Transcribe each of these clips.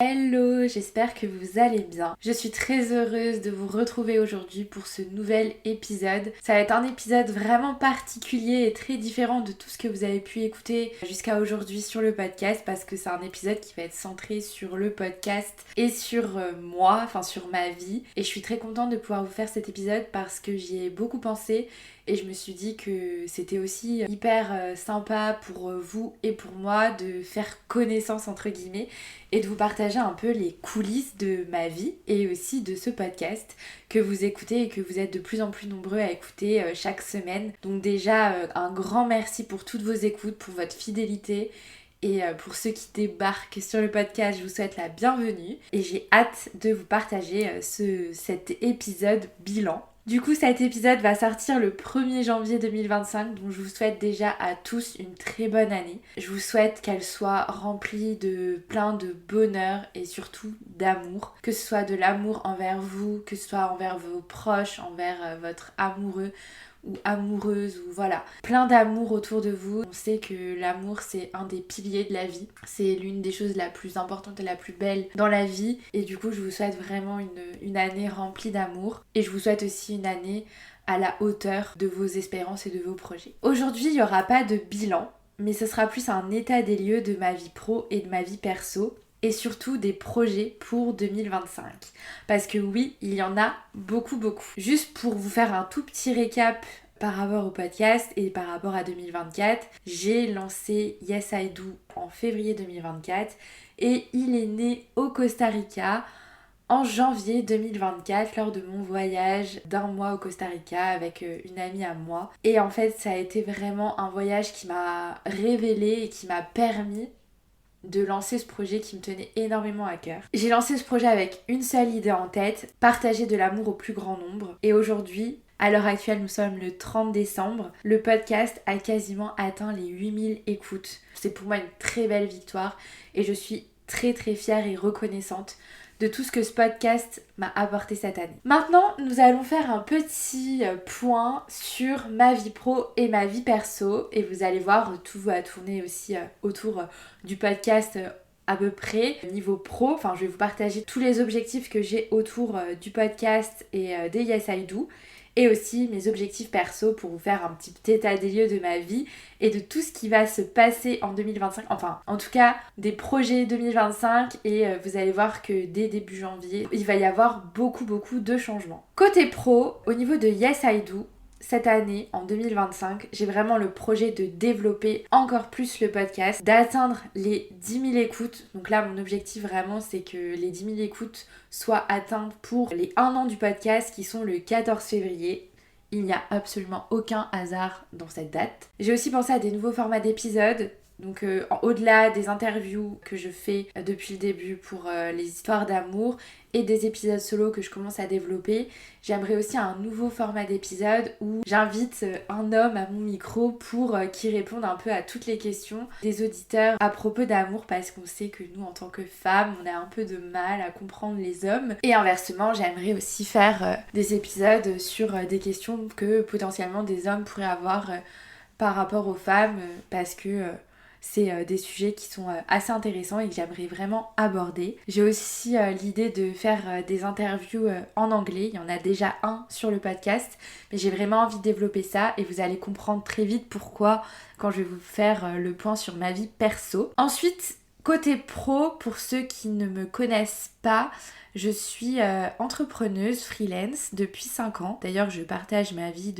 Hello, j'espère que vous allez bien. Je suis très heureuse de vous retrouver aujourd'hui pour ce nouvel épisode. Ça va être un épisode vraiment particulier et très différent de tout ce que vous avez pu écouter jusqu'à aujourd'hui sur le podcast parce que c'est un épisode qui va être centré sur le podcast et sur moi, enfin sur ma vie. Et je suis très contente de pouvoir vous faire cet épisode parce que j'y ai beaucoup pensé et je me suis dit que c'était aussi hyper sympa pour vous et pour moi de faire connaissance entre guillemets et de vous partager un peu les coulisses de ma vie et aussi de ce podcast que vous écoutez et que vous êtes de plus en plus nombreux à écouter chaque semaine. Donc déjà, un grand merci pour toutes vos écoutes, pour votre fidélité. Et pour ceux qui débarquent sur le podcast, je vous souhaite la bienvenue. Et j'ai hâte de vous partager cet épisode bilan. Du coup, cet épisode va sortir le 1er janvier 2025, donc je vous souhaite déjà à tous une très bonne année. Je vous souhaite qu'elle soit remplie de plein de bonheur et surtout d'amour. Que ce soit de l'amour envers vous, que ce soit envers vos proches, envers votre amoureux ou amoureuse ou voilà, plein d'amour autour de vous. On sait que l'amour c'est un des piliers de la vie, c'est l'une des choses la plus importante et la plus belle dans la vie et du coup je vous souhaite vraiment une année remplie d'amour et je vous souhaite aussi une année à la hauteur de vos espérances et de vos projets. Aujourd'hui il n'y aura pas de bilan mais ce sera plus un état des lieux de ma vie pro et de ma vie perso et surtout des projets pour 2025. Parce que oui, il y en a beaucoup. Juste pour vous faire un tout petit récap par rapport au podcast et par rapport à 2024, j'ai lancé Yes I Do en février 2024 et il est né au Costa Rica en janvier 2024 lors de mon voyage d'un mois au Costa Rica avec une amie à moi. Et en fait, ça a été vraiment un voyage qui m'a révélé et qui m'a permis de lancer ce projet qui me tenait énormément à cœur. J'ai lancé ce projet avec une seule idée en tête, partager de l'amour au plus grand nombre. Et aujourd'hui, à l'heure actuelle, nous sommes le 30 décembre, le podcast a quasiment atteint les 8000 écoutes. C'est pour moi une très belle victoire et je suis très fière et reconnaissante de tout ce que ce podcast m'a apporté cette année. Maintenant, nous allons faire un petit point sur ma vie pro et ma vie perso et vous allez voir, tout va tourner aussi autour du podcast à peu près niveau pro. Enfin, je vais vous partager tous les objectifs que j'ai autour du podcast et des Yes I Do et aussi mes objectifs perso pour vous faire un petit état des lieux de ma vie et de tout ce qui va se passer en 2025, enfin en tout cas des projets 2025 et vous allez voir que dès début janvier il va y avoir beaucoup de changements. Côté pro, au niveau de Yes I Do, cette année, en 2025, j'ai vraiment le projet de développer encore plus le podcast, d'atteindre les 10 000 écoutes. Donc là, mon objectif vraiment, c'est que les 10 000 écoutes soient atteintes pour les 1 an du podcast qui sont le 14 février. Il n'y a absolument aucun hasard dans cette date. J'ai aussi pensé à des nouveaux formats d'épisodes. Donc au-delà des interviews que je fais depuis le début pour les histoires d'amour et des épisodes solo que je commence à développer, j'aimerais aussi un nouveau format d'épisode où j'invite un homme à mon micro pour qu'il réponde un peu à toutes les questions des auditeurs à propos d'amour parce qu'on sait que nous en tant que femmes on a un peu de mal à comprendre les hommes et inversement j'aimerais aussi faire des épisodes sur des questions que potentiellement des hommes pourraient avoir par rapport aux femmes parce que c'est des sujets qui sont assez intéressants et que j'aimerais vraiment aborder. J'ai aussi l'idée de faire des interviews en anglais. Il y en a déjà un sur le podcast, mais j'ai vraiment envie de développer ça et vous allez comprendre très vite pourquoi quand je vais vous faire le point sur ma vie perso. Ensuite, côté pro, pour ceux qui ne me connaissent pas, je suis entrepreneuse freelance depuis 5 ans. D'ailleurs, je partage ma vie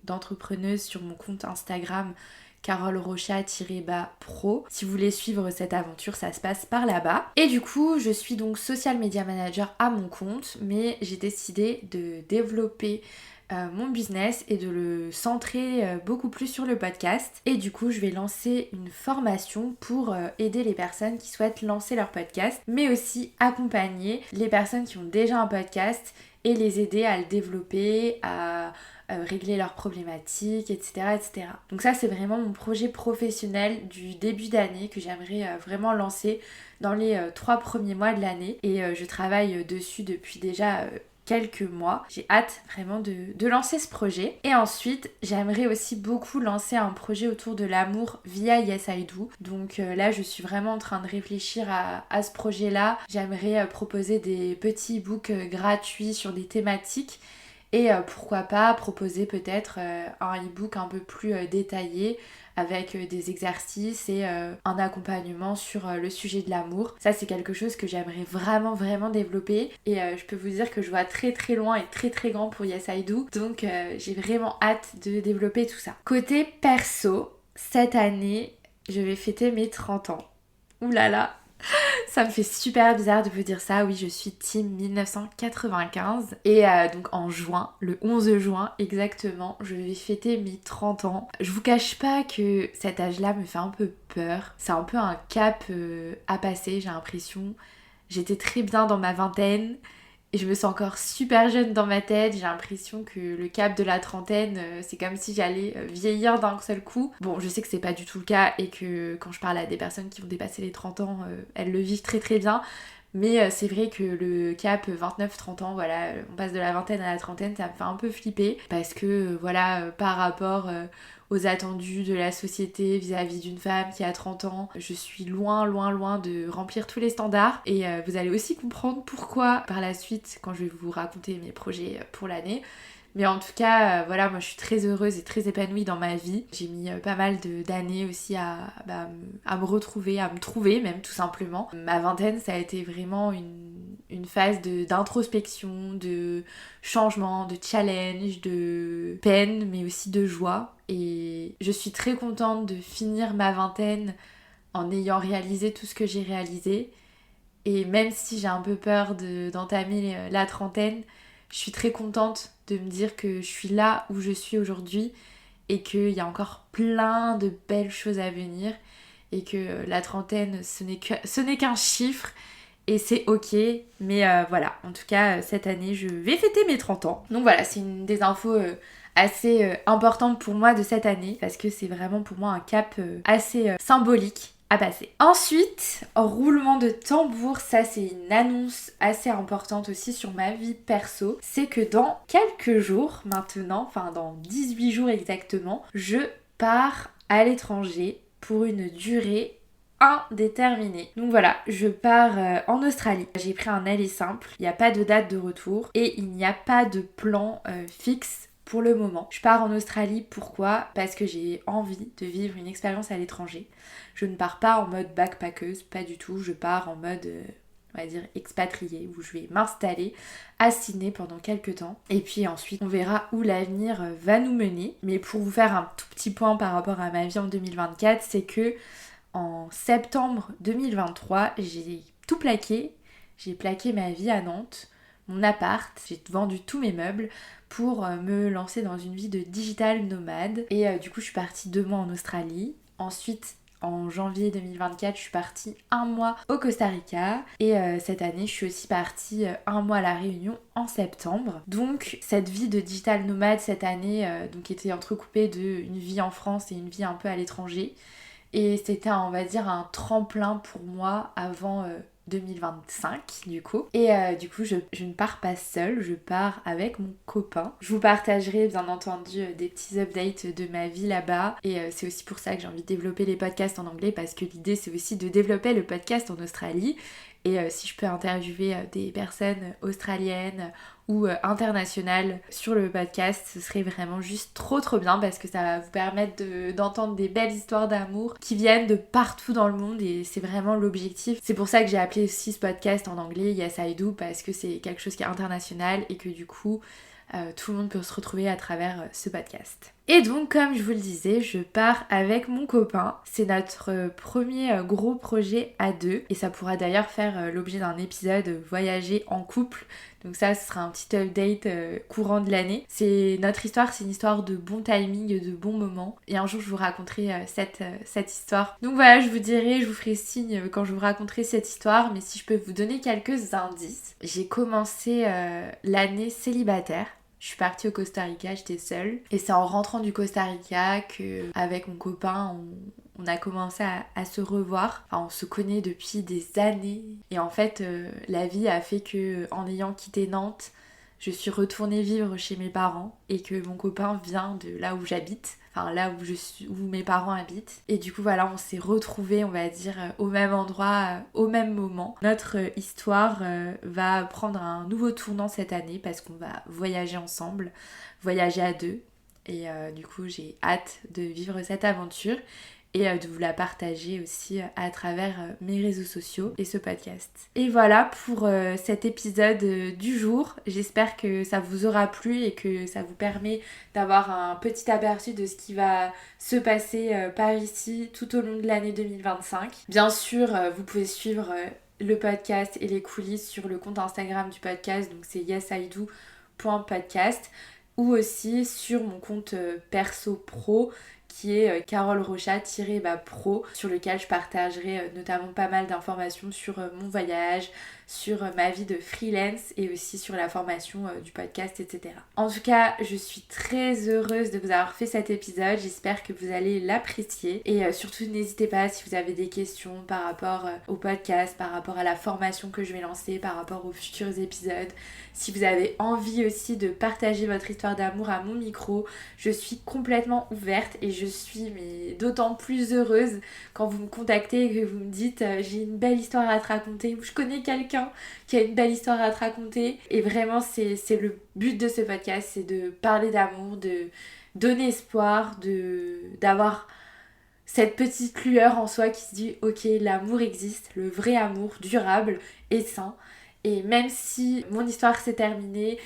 d'entrepreneuse sur mon compte Instagram Carole Rocha-pro. Si vous voulez suivre cette aventure, ça se passe par là-bas. Et du coup, je suis donc social media manager à mon compte, mais j'ai décidé de développer mon business et de le centrer beaucoup plus sur le podcast. Et du coup, je vais lancer une formation pour aider les personnes qui souhaitent lancer leur podcast, mais aussi accompagner les personnes qui ont déjà un podcast et les aider à le développer, à régler leurs problématiques, etc. Donc ça, c'est vraiment mon projet professionnel du début d'année que j'aimerais vraiment lancer dans les 3 premiers mois de l'année. Et je travaille dessus depuis déjà quelques mois. J'ai hâte vraiment de lancer ce projet. Et ensuite, j'aimerais aussi beaucoup lancer un projet autour de l'amour via Yes I Do. Donc là, je suis vraiment en train de réfléchir à ce projet-là. J'aimerais proposer des petits e-books gratuits sur des thématiques. Et pourquoi pas proposer peut-être un e-book un peu plus détaillé avec des exercices et un accompagnement sur le sujet de l'amour. Ça, c'est quelque chose que j'aimerais vraiment développer. Et je peux vous dire que je vois très loin et très grand pour Yes I Do. Donc j'ai vraiment hâte de développer tout ça. Côté perso, cette année, je vais fêter mes 30 ans. Ouh là là, ça me fait super bizarre de vous dire ça. Oui, je suis team 1995. Et donc en juin, le 11 juin exactement, je vais fêter mes 30 ans. Je vous cache pas que cet âge-là me fait un peu peur. C'est un peu un cap à passer, j'ai l'impression. J'étais très bien dans ma vingtaine. Et je me sens encore super jeune dans ma tête, j'ai l'impression que le cap de la trentaine, c'est comme si j'allais vieillir d'un seul coup. Bon, je sais que c'est pas du tout le cas et que quand je parle à des personnes qui ont dépassé les 30 ans, elles le vivent très bien. Mais c'est vrai que le cap 29-30 ans, voilà, on passe de la vingtaine à la trentaine, ça me fait un peu flipper. Parce que, voilà, par rapport aux attendus de la société vis-à-vis d'une femme qui a 30 ans, je suis loin de remplir tous les standards. Et vous allez aussi comprendre pourquoi par la suite, quand je vais vous raconter mes projets pour l'année. Mais en tout cas, voilà, moi je suis très heureuse et très épanouie dans ma vie. J'ai mis pas mal d'années aussi à me retrouver, à me trouver même tout simplement. Ma vingtaine, ça a été vraiment une phase d'introspection, de changement, de challenge, de peine, mais aussi de joie. Et je suis très contente de finir ma vingtaine en ayant réalisé tout ce que j'ai réalisé. Et même si j'ai un peu peur d'entamer la trentaine, je suis très contente de me dire que je suis là où je suis aujourd'hui et qu'il y a encore plein de belles choses à venir et que la trentaine, ce n'est qu'un chiffre et c'est ok. Mais voilà, en tout cas, cette année, je vais fêter mes 30 ans. Donc voilà, c'est une des infos assez importantes pour moi de cette année parce que c'est vraiment pour moi un cap assez symbolique à passer. Ensuite, roulement de tambour, ça c'est une annonce assez importante aussi sur ma vie perso. C'est que dans quelques jours maintenant, enfin dans 18 jours exactement, je pars à l'étranger pour une durée indéterminée. Donc voilà, je pars en Australie. J'ai pris un aller simple, il n'y a pas de date de retour et il n'y a pas de plan fixe pour le moment. Je pars en Australie, pourquoi ? Parce que j'ai envie de vivre une expérience à l'étranger. Je ne pars pas en mode backpackeuse, pas du tout. Je pars en mode, on va dire, expatriée, où je vais m'installer à Sydney pendant quelques temps. Et puis ensuite, on verra où l'avenir va nous mener. Mais pour vous faire un tout petit point par rapport à ma vie en 2024, c'est que en septembre 2023, j'ai tout plaqué. J'ai plaqué ma vie à Nantes, mon appart, j'ai vendu tous mes meubles pour me lancer dans une vie de digital nomade. Et du coup, je suis partie 2 mois en Australie. Ensuite, en janvier 2024, je suis partie 1 mois au Costa Rica. Et cette année, je suis aussi partie 1 mois à La Réunion en septembre. Donc, cette vie de digital nomade cette année donc était entrecoupée d'une vie en France et une vie un peu à l'étranger. Et c'était, on va dire, un tremplin pour moi avant 2025 du coup. Et du coup, je ne pars pas seule, je pars avec mon copain. Je vous partagerai bien entendu des petits updates de ma vie là-bas. Et c'est aussi pour ça que j'ai envie de développer les podcasts en anglais parce que l'idée c'est aussi de développer le podcast en Australie. Et si je peux interviewer des personnes australiennes ou internationales sur le podcast, ce serait vraiment juste trop bien parce que ça va vous permettre d'entendre des belles histoires d'amour qui viennent de partout dans le monde et c'est vraiment l'objectif. C'est pour ça que j'ai appelé aussi ce podcast en anglais Yes I Do parce que c'est quelque chose qui est international et que du coup tout le monde peut se retrouver à travers ce podcast. Et donc, comme je vous le disais, je pars avec mon copain. C'est notre premier gros projet à deux. Et ça pourra d'ailleurs faire l'objet d'un épisode voyager en couple. Donc ça, ce sera un petit update courant de l'année. C'est notre histoire, c'est une histoire de bon timing, de bons moments. Et un jour, je vous raconterai cette histoire. Donc voilà, je vous dirai, je vous ferai signe quand je vous raconterai cette histoire. Mais si je peux vous donner quelques indices. J'ai commencé l'année célibataire. Je suis partie au Costa Rica, j'étais seule. Et c'est en rentrant du Costa Rica que, avec mon copain, on a commencé à se revoir. Enfin, on se connaît depuis des années. Et en fait, la vie a fait que, en ayant quitté Nantes, je suis retournée vivre chez mes parents et que mon copain vient de là où j'habite, enfin là où mes parents habitent. Et du coup voilà, on s'est retrouvés, on va dire, au même endroit, au même moment. Notre histoire va prendre un nouveau tournant cette année parce qu'on va voyager ensemble, voyager à deux. Et du coup j'ai hâte de vivre cette aventure et de vous la partager aussi à travers mes réseaux sociaux et ce podcast. Et voilà pour cet épisode du jour. J'espère que ça vous aura plu et que ça vous permet d'avoir un petit aperçu de ce qui va se passer par ici tout au long de l'année 2025. Bien sûr, vous pouvez suivre le podcast et les coulisses sur le compte Instagram du podcast, donc c'est yesido.podcast, ou aussi sur mon compte perso pro qui est Carole Rochat-pro, sur lequel je partagerai notamment pas mal d'informations sur mon voyage, sur ma vie de freelance et aussi sur la formation du podcast, etc. En tout cas, je suis très heureuse de vous avoir fait cet épisode, j'espère que vous allez l'apprécier et surtout n'hésitez pas si vous avez des questions par rapport au podcast, par rapport à la formation que je vais lancer, par rapport aux futurs épisodes. Si vous avez envie aussi de partager votre histoire d'amour à mon micro, je suis complètement ouverte et je suis d'autant plus heureuse quand vous me contactez et que vous me dites j'ai une belle histoire à te raconter ou je connais quelqu'un qui a une belle histoire à te raconter. Et vraiment c'est le but de ce podcast, c'est de parler d'amour, de donner espoir, d'avoir cette petite lueur en soi qui se dit ok, l'amour existe, le vrai amour durable et sain. Et même si mon histoire s'est terminée,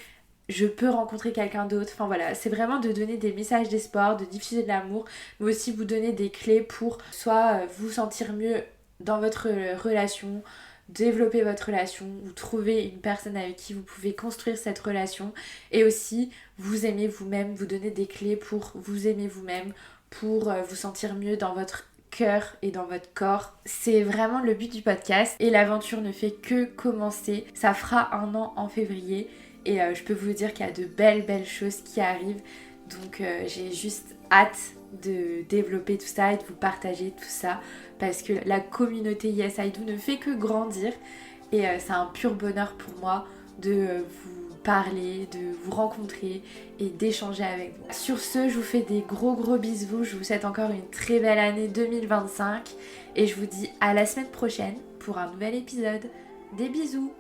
je peux rencontrer quelqu'un d'autre. Enfin voilà, c'est vraiment de donner des messages d'espoir, de diffuser de l'amour, mais aussi vous donner des clés pour soit vous sentir mieux dans votre relation, développer votre relation ou trouver une personne avec qui vous pouvez construire cette relation, et aussi vous aimer vous-même, vous donner des clés pour vous aimer vous-même, pour vous sentir mieux dans votre cœur et dans votre corps. C'est vraiment le but du podcast et l'aventure ne fait que commencer. Ça fera 1 an en février et je peux vous dire qu'il y a de belles choses qui arrivent. Donc j'ai juste hâte de développer tout ça et de vous partager tout ça parce que la communauté Yes I Do ne fait que grandir et c'est un pur bonheur pour moi de vous parler, de vous rencontrer et d'échanger avec vous. Sur ce, je vous fais des gros bisous, je vous souhaite encore une très belle année 2025 et je vous dis à la semaine prochaine pour un nouvel épisode. Des bisous!